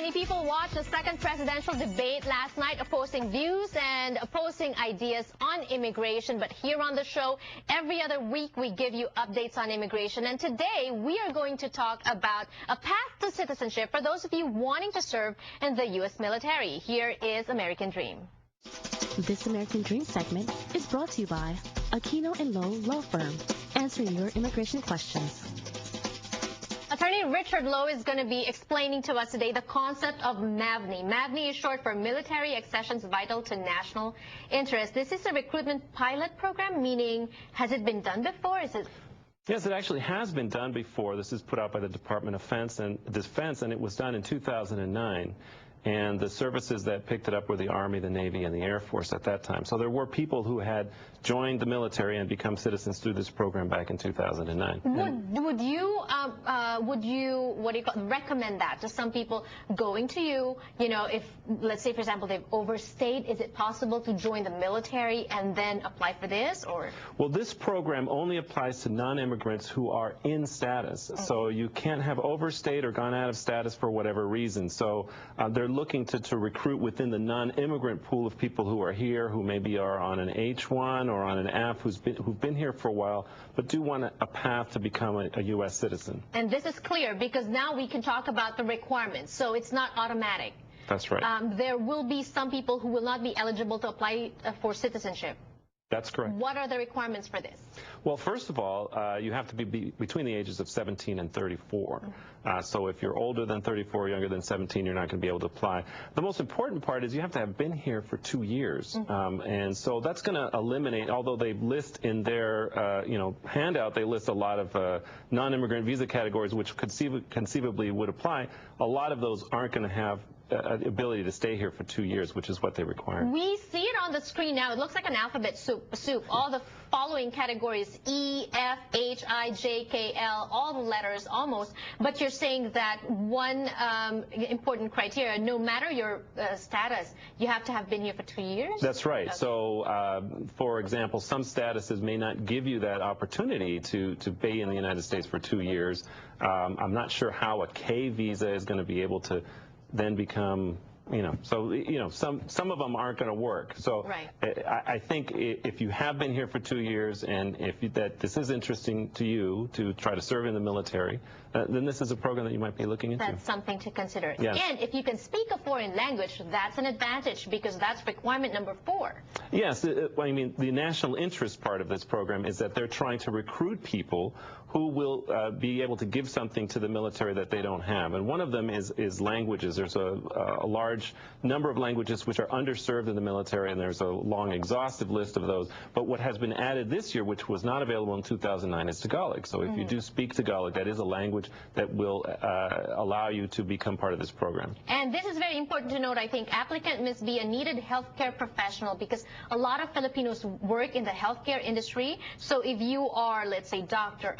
Many people watched the second presidential debate last night, opposing views and opposing ideas on immigration. But here on the show, every other week we give you updates on immigration. And today we are going to talk about a path to citizenship for those of you wanting to serve in the U.S. military. Here is American Dream. This American Dream segment is brought to you by Aquino & Lowe Law Firm, answering your immigration questions. Attorney Richard Lowe is going to be explaining to us today the concept of MAVNI. MAVNI is short for Military Accessions Vital to National Interest. This is a recruitment pilot program, meaning has it been done before? Yes, it actually has been done before. This is put out by the Department of Defense, and it was done in 2009. And the services that picked it up were the Army, the Navy, and the Air Force at that time. So there were people who had joined the military and become citizens through this program back in 2009. Would you recommend that to some people going to you? You know, if let's say for example they've overstayed, is it possible to join the military and then apply for this? Or well, this program only applies to non-immigrants who are in status. Okay. So you can't have overstayed or gone out of status for whatever reason. So they're looking to recruit within the non-immigrant pool of people who are here, who maybe are on an H-1 or on an F, who've been here for a while, but do want a path to become a U.S. citizen. And this is clear because now we can talk about the requirements. So it's not automatic. That's right. There will be some people who will not be eligible to apply for citizenship. That's correct. What are the requirements for this? Well, first of all, you have to be between the ages of 17 and 34. So if you're older than 34 or younger than 17, you're not going to be able to apply. The most important part is you have to have been here for 2 years. And so that's going to eliminate, although they list in their handout, they list a lot of non-immigrant visa categories which conceivably would apply. A lot of those aren't going to have ability to stay here for 2 years, which is what they require. We see it on the screen now. It looks like an alphabet soup. All the following categories: E, F, H, I, J, K, L, all the letters almost. But you're saying that one important criteria, no matter your status, you have to have been here for 2 years? That's right. Okay. So, for example, some statuses may not give you that opportunity to be in the United States for 2 years. I'm not sure how a K visa is going to be able to then become, some of them aren't going to work. So right. I think if you have been here for 2 years and that this is interesting to you to try to serve in the military, then this is a program that you might be looking into. That's something to consider. Yes. And if you can speak a foreign language, that's an advantage because that's requirement number 4. Yes. I mean, the national interest part of this program is that they're trying to recruit people who will be able to give something to the military that they don't have. And one of them is languages. There's a large number of languages which are underserved in the military, and there's a long, exhaustive list of those. But what has been added this year, which was not available in 2009, is Tagalog. So if you do speak Tagalog, that is a language that will allow you to become part of this program. And this is very important to note, I think. Applicant must be a needed healthcare professional because a lot of Filipinos work in the healthcare industry. So if you are, let's say, a doctor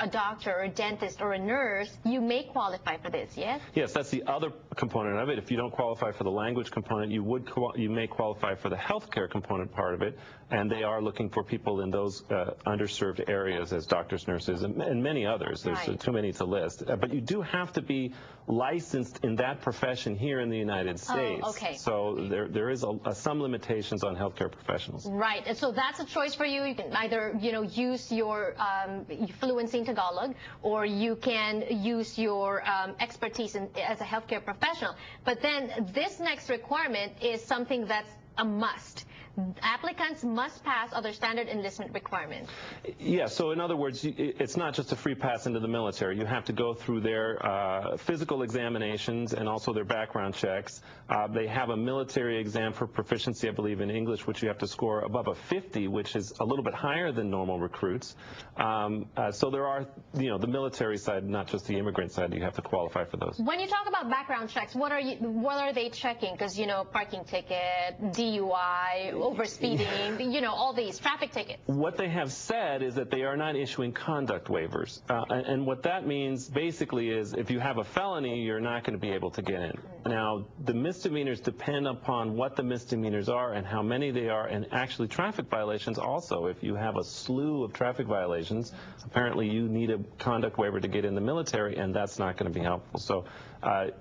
or a dentist or a nurse, you may qualify for this, yes? Yes, that's the other component of it. If you don't qualify for the language component, you may qualify for the healthcare component part of it, and they are looking for people in those underserved areas as doctors, nurses, and many others. There's right. Too many to list. But you do have to be licensed in that profession here in the United States. Oh, okay. So there is some limitations on healthcare professionals. Right, and so that's a choice for you. You can either use your fluency in Tagalog, or you can use your expertise as a healthcare professional. But then this next requirement is something that's a must. Applicants must pass other standard enlistment requirements. Yeah, so in other words, it's not just a free pass into the military. You have to go through their physical examinations and also their background checks. They have a military exam for proficiency, I believe, in English, which you have to score above a 50, which is a little bit higher than normal recruits. So there are, the military side, not just the immigrant side, you have to qualify for those. When you talk about background checks, what are they checking? Because, parking ticket, DUI, overspeeding, you know, all these traffic tickets. What they have said is that they are not issuing conduct waivers. And what that means basically is if you have a felony, you're not going to be able to get in. Now, the misdemeanors depend upon what the misdemeanors are and how many they are, and actually traffic violations also. If you have a slew of traffic violations, apparently you need a conduct waiver to get in the military, and that's not going to be helpful. So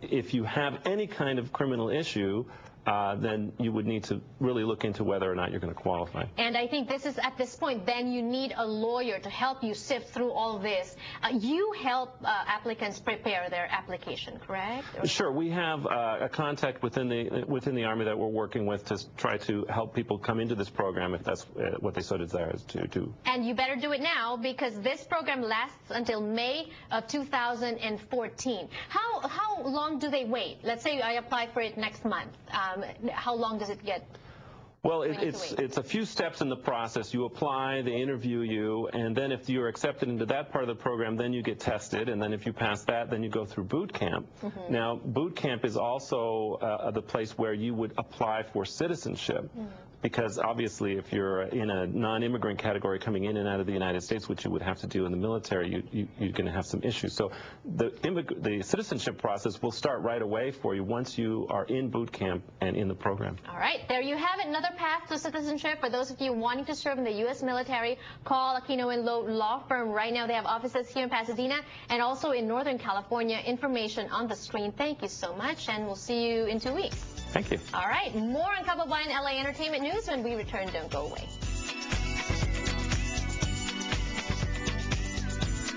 if you have any kind of criminal issue, then you would need to really look into whether or not you're going to qualify. And I think this is, at this point, then you need a lawyer to help you sift through all this. You help applicants prepare their application, correct? Sure. We have a contact within the Army that we're working with to try to help people come into this program if that's what they so desire to do. And you better do it now, because this program lasts until May of 2014. How long do they wait? Let's say I apply for it next month. How long does it get? Well, it's a few steps in the process. You apply, they interview you, and then if you're accepted into that part of the program, then you get tested, and then if you pass that, then you go through boot camp. Now, boot camp is also the place where you would apply for citizenship. Because obviously, if you're in a non-immigrant category coming in and out of the United States, which you would have to do in the military, you're going to have some issues. So the citizenship process will start right away for you once you are in boot camp and in the program. All right, there you have it. Another path to citizenship for those of you wanting to serve in the U.S. military. Call Aquino & Low Law Firm right now. They have offices here in Pasadena and also in Northern California. Information on the screen. Thank you so much, and we'll see you in 2 weeks. Thank you. All right, more on Kababayan LA Entertainment News when we return. Don't go away.